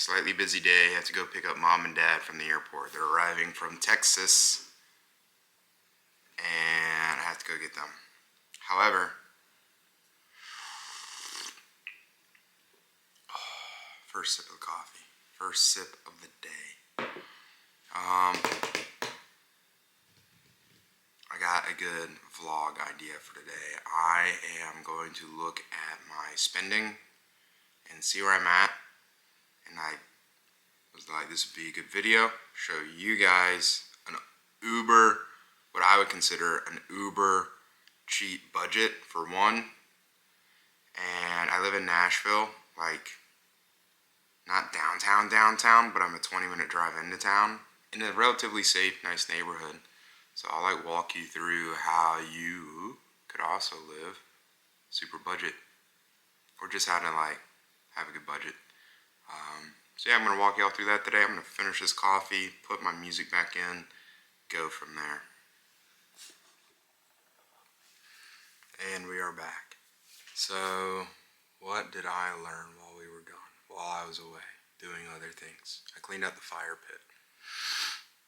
Slightly busy day. I have to go pick up mom and dad from the airport. They're arriving from Texas, and I have to go get them. However, first sip of coffee. First sip of the day. I got a good vlog idea for today. I am going to look at my spending and see where I'm at. And I was like, this would be a good video. Show you guys an uber, what I would consider an uber cheap budget for one. And I live in Nashville, like not downtown, but I'm a 20-minute drive into town in a relatively safe, nice neighborhood. So I'll like walk you through how you could also live super budget, or just how to like have a good budget. So yeah, I'm gonna walk y'all through that today. I'm gonna finish this coffee, put my music back in, go from there. And we are back. So what did I learn while we were gone? While I was away doing other things. I cleaned out the fire pit.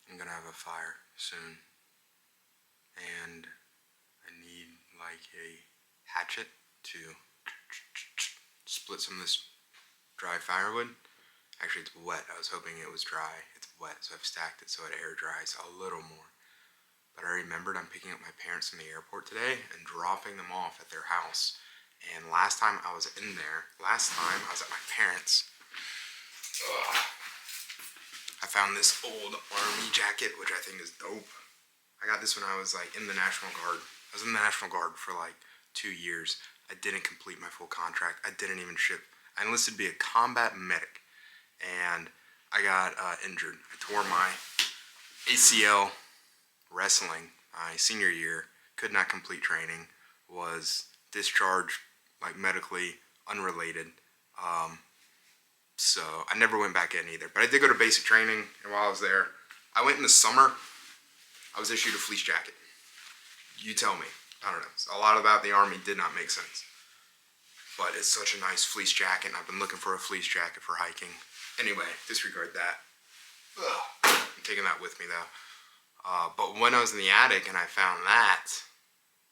I'm gonna have a fire soon. And I need like a hatchet to split some of this dry firewood. Actually, it's wet. I was hoping it was dry. It's wet, so I've stacked it so it air dries a little more. But I remembered I'm picking up my parents from the airport today and dropping them off at their house. And last time I was at my parents', I found this old army jacket, which I think is dope. I got this when I was like in the National Guard. I was in the National Guard for like 2 years. I didn't complete my full contract. I didn't even ship. I enlisted to be a combat medic, and I got injured. I tore my ACL wrestling my senior year. Could not complete training. Was discharged like medically unrelated. So I never went back in either. But I did go to basic training, and while I was there, I went in the summer. I was issued a fleece jacket. You tell me. I don't know. A lot about the Army did not make sense. But it's such a nice fleece jacket, and I've been looking for a fleece jacket for hiking. Anyway, disregard that. I'm taking that with me, though. But when I was in the attic and I found that,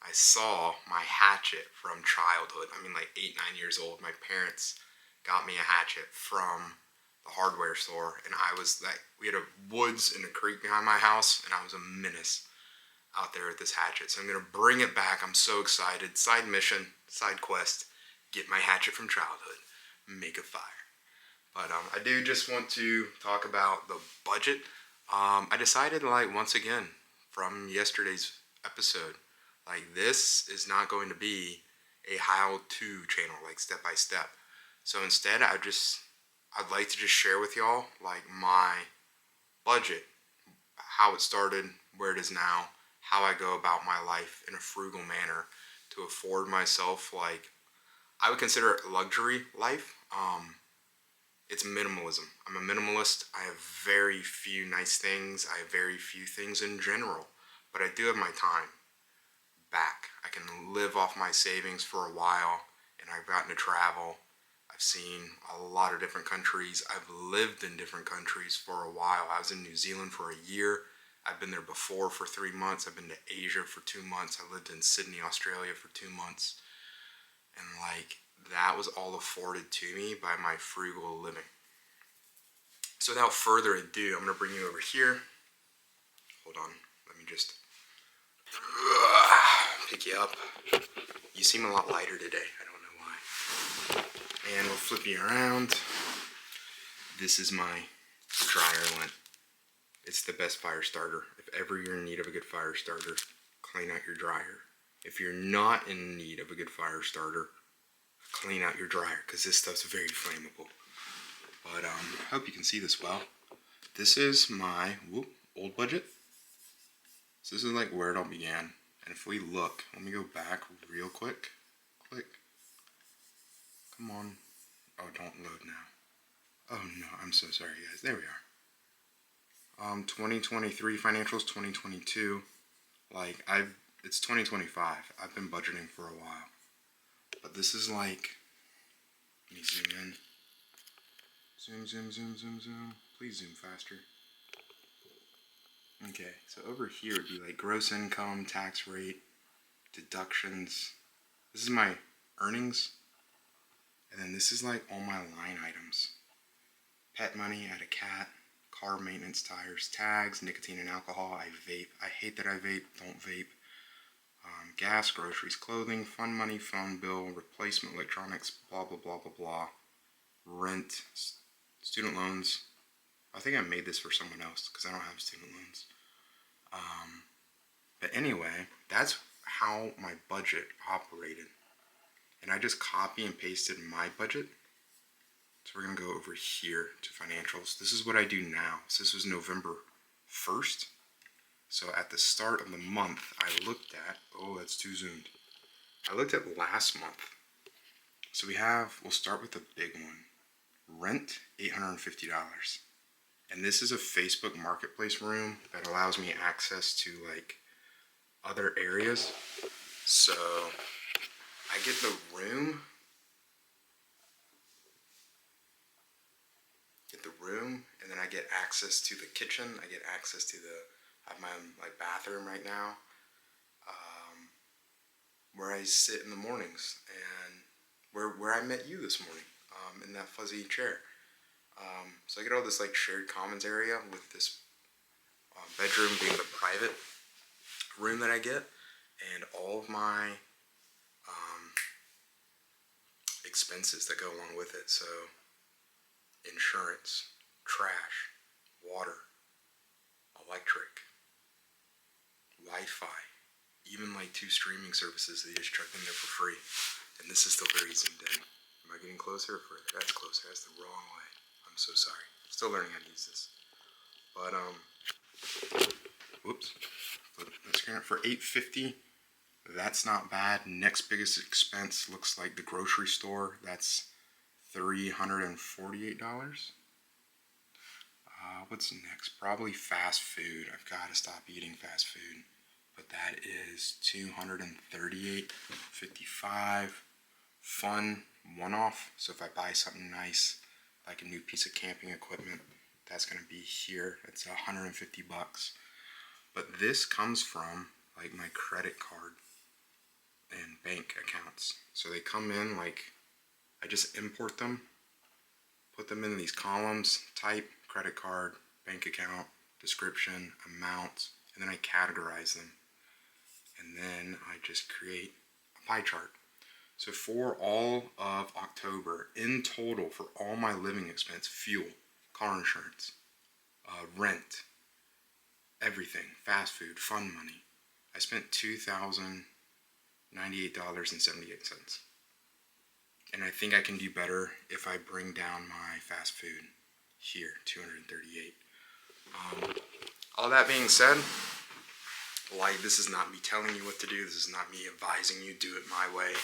I saw my hatchet from childhood. I mean, like 8, 9 years old. My parents got me a hatchet from the hardware store, and I was like, we had a woods and a creek behind my house, and I was a menace out there with this hatchet. So I'm gonna bring it back. I'm so excited. Side mission, side quest, get my hatchet from childhood, make a fire. But I do just want to talk about the budget. I decided, like, once again from yesterday's episode, like, this is not going to be a how-to channel, like step by step. So instead, I'd like to just share with y'all like my budget, how it started, where it is now, how I go about my life in a frugal manner to afford myself, like, I would consider it a luxury life. It's minimalism. I'm a minimalist. I have very few nice things. I have very few things in general, but I do have my time back. I can live off my savings for a while, and I've gotten to travel. I've seen a lot of different countries. I've lived in different countries for a while. I was in New Zealand for a year. I've been there before for 3 months. I've been to Asia for 2 months. I lived in Sydney, Australia for 2 months. And like, that was all afforded to me by my frugal living. So without further ado, I'm going to bring you over here. Hold on. Let me just pick you up. You seem a lot lighter today. I don't know why. And we'll flip you around. This is my dryer lint. It's the best fire starter. If ever you're in need of a good fire starter, clean out your dryer. If you're not in need of a good fire starter, clean out your dryer, because this stuff's very flammable. But I hope you can see this well. This is my old budget. So this is like where it all began. And if we look, let me go back real quick. Click. Come on. Oh, don't load now. Oh no, I'm so sorry guys. There we are. 2023 financials, 2022. Like, it's 2025. I've been budgeting for a while. But this is like, let me zoom in. Zoom, zoom, zoom, zoom, zoom. Please zoom faster. Okay, so over here would be like gross income, tax rate, deductions. This is my earnings. And then this is like all my line items. Pet money, I had a cat, car maintenance, tires, tags, nicotine and alcohol. I vape. I hate that I vape. Don't vape. Gas, groceries, clothing, fund money, phone bill, replacement electronics, blah, blah, blah, blah, blah. Rent, student loans. I think I made this for someone else because I don't have student loans. But anyway, that's how my budget operated. And I just copy and pasted my budget. So we're going to go over here to financials. This is what I do now. So this was November 1st. So at the start of the month, I looked at, oh, that's too zoomed. I looked at last month. So we'll start with the big one. Rent, $850. And this is a Facebook marketplace room that allows me access to like other areas. So I get the room. And then I get access to the kitchen. I get access to I have my own like bathroom right now, where I sit in the mornings, and where I met you this morning, in that fuzzy chair. So I get all this like shared commons area with this bedroom being the private room that I get, and all of my expenses that go along with it. So insurance, trash, water, electric, Wi-Fi, even like 2 streaming services that you just chuck in there for free. And this is still very zoomed in. Am I getting closer or further? That's closer. That's the wrong way. I'm so sorry. Still learning how to use this. But whoops. For $850, that's not bad. Next biggest expense looks like the grocery store. That's $348. What's next? Probably fast food. I've got to stop eating fast food. But that is $238.55. Fun one-off. So if I buy something nice, like a new piece of camping equipment, that's gonna be here. It's $150. But this comes from like my credit card and bank accounts. So they come in like, I just import them, put them in these columns, type, credit card, bank account, description, amount, and then I categorize them. And then I just create a pie chart. So for all of October, in total, for all my living expense, fuel, car insurance, rent, everything, fast food, fund money, I spent $2,098.78. And I think I can do better if I bring down my fast food here, $238. All that being said, like, this is not me telling you what to do. This is not me advising you do it my way.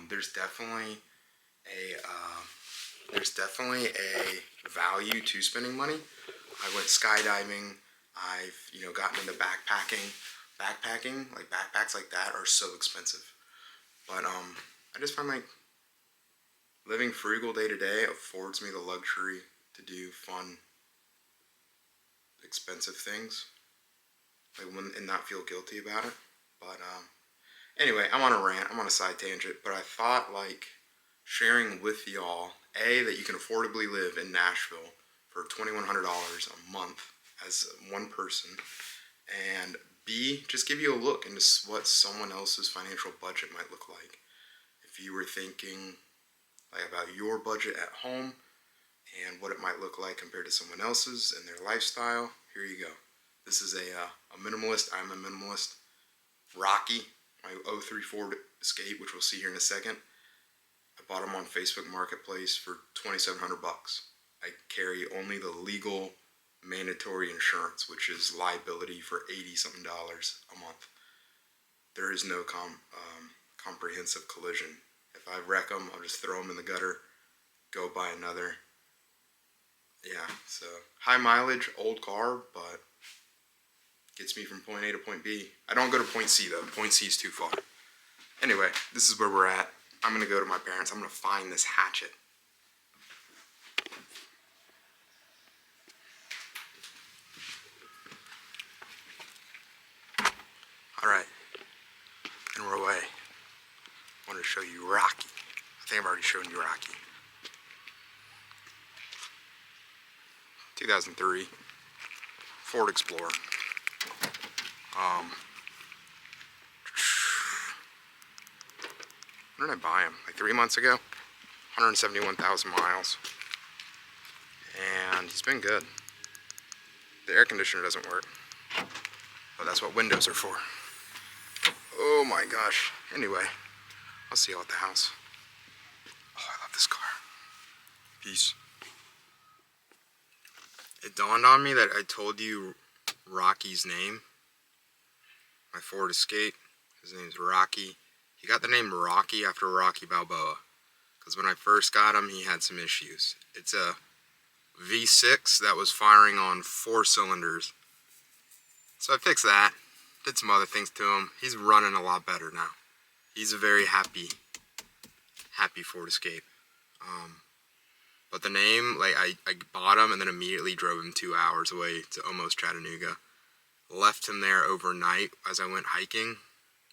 There's definitely a value to spending money. I went skydiving. I've gotten into backpacking. Like backpacks like that are so expensive. But I just find like living frugal day to day affords me the luxury to do fun, expensive things, and not feel guilty about it. But anyway, I'm on a rant. I'm on a side tangent. But I thought like sharing with y'all that you can affordably live in Nashville for $2,100 a month as one person, and B, just give you a look into what someone else's financial budget might look like. If you were thinking like about your budget at home and what it might look like compared to someone else's and their lifestyle, here you go. This is a minimalist. I'm a minimalist. Rocky, my 03 Ford Escape, which we'll see here in a second. I bought them on Facebook Marketplace for $2,700. I carry only the legal mandatory insurance, which is liability for $80-something a month. There is no comprehensive collision. If I wreck them, I'll just throw them in the gutter, go buy another. Yeah, so high mileage, old car, but gets me from point A to point B. I don't go to point C though. Point C is too far. Anyway, this is where we're at. I'm going to go to my parents. I'm going to find this hatchet. Alright. And we're away. I wanted to show you Rocky. I think I've already shown you Rocky. 2003 Ford Explorer. When did I buy him? Like 3 months ago? 171,000 miles. And he's been good. The air conditioner doesn't work. But that's what windows are for. Oh my gosh. Anyway, I'll see y'all at the house. Oh, I love this car. Peace. It dawned on me that I told you Rocky's name. My Ford Escape. His name's Rocky. He got the name Rocky after Rocky Balboa. Because when I first got him, he had some issues. It's a V6 that was firing on 4 cylinders. So I fixed that. Did some other things to him. He's running a lot better now. He's a very happy Ford Escape. But the name, like I bought him and then immediately drove him 2 hours away to almost Chattanooga. Left him there overnight as I went hiking.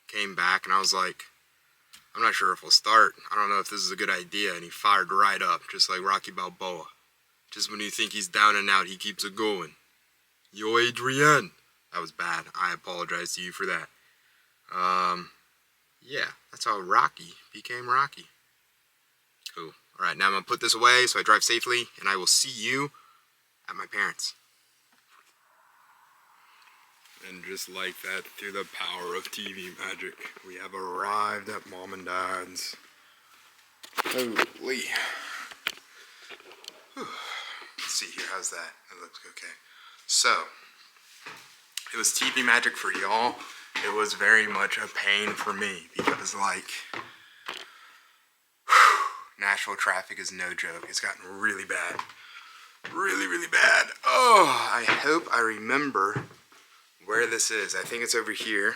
Came back and I was like, I'm not sure if we'll start. I don't know if this is a good idea. And he fired right up, just like Rocky Balboa. Just when you think he's down and out, he keeps it going. Yo, Adrian. That was bad. I apologize to you for that. Yeah, that's how Rocky became Rocky. Cool. Alright, now I'm going to put this away so I drive safely, and I will see you at my parents'. And just like that, through the power of TV magic, we have arrived at Mom and Dad's. Holy. Whew. Let's see here, how's that? That looks okay. So, it was TV magic for y'all. It was very much a pain for me because, like, Nashville traffic is no joke. It's gotten really bad. Really, really bad. Oh, I hope I remember where this is. I think it's over here.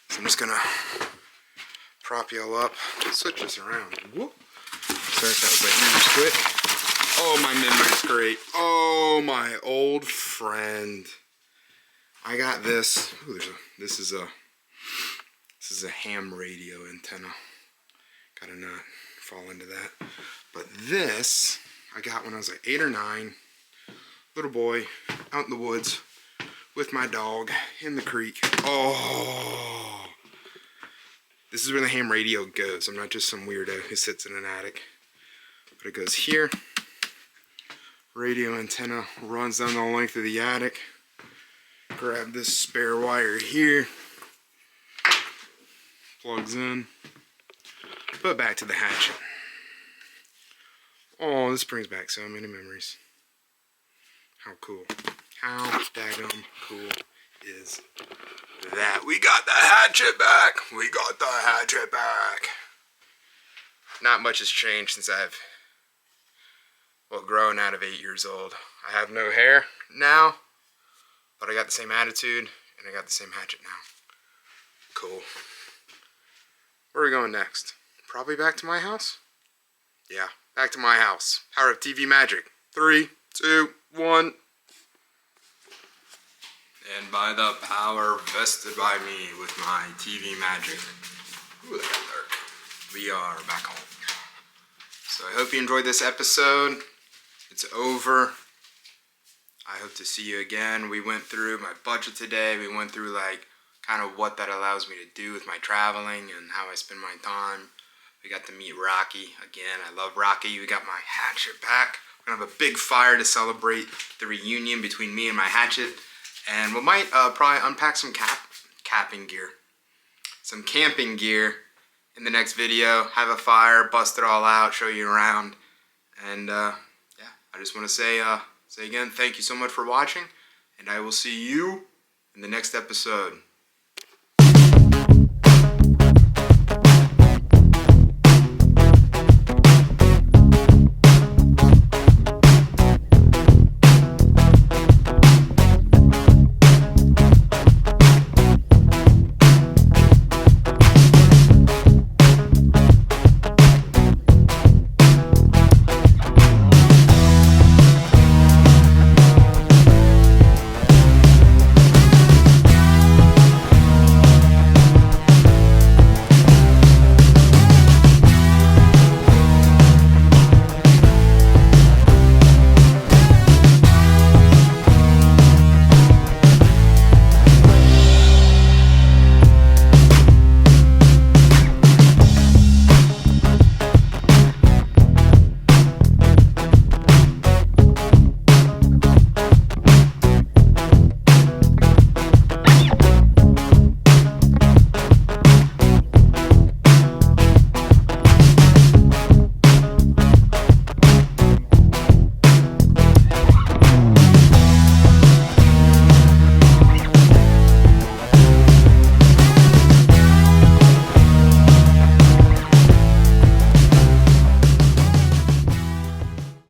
So I'm just gonna prop y'all up. Switch this around. Whoop. Sorry if that was like really quick. Oh, my memory's great. Oh, my old friend. I got this. Ooh, this is a ham radio antenna. Gotta not fall into that. But this I got when I was like 8 or 9. Little boy out in the woods with my dog in the creek. Oh, this is where the ham radio goes. I'm not just some weirdo who sits in an attic. But it goes here. Radio antenna runs down the length of the attic. Grab this spare wire here. Plugs in. Put back to the hatchet. Oh, this brings back so many memories. How cool. How daggum cool is that? We got the hatchet back! We got the hatchet back! Not much has changed since I've, well, grown out of 8 years old. I have no hair now, but I got the same attitude, and I got the same hatchet now. Cool. Where are we going next? Probably back to my house? Yeah, back to my house. Power of TV magic. 3, 2, 1. And by the power vested by me with my TV magic. Ooh, that got dark. We are back home. So I hope you enjoyed this episode. It's over. I hope to see you again. We went through my budget today. We went through like kind of what that allows me to do with my traveling and how I spend my time. We got to meet Rocky again. I love Rocky. We got my hatchet back. We're gonna have a big fire to celebrate the reunion between me and my hatchet. And we might probably unpack some camping gear. Some camping gear in the next video. Have a fire, bust it all out, show you around. And yeah, I just want to say again, thank you so much for watching. And I will see you in the next episode.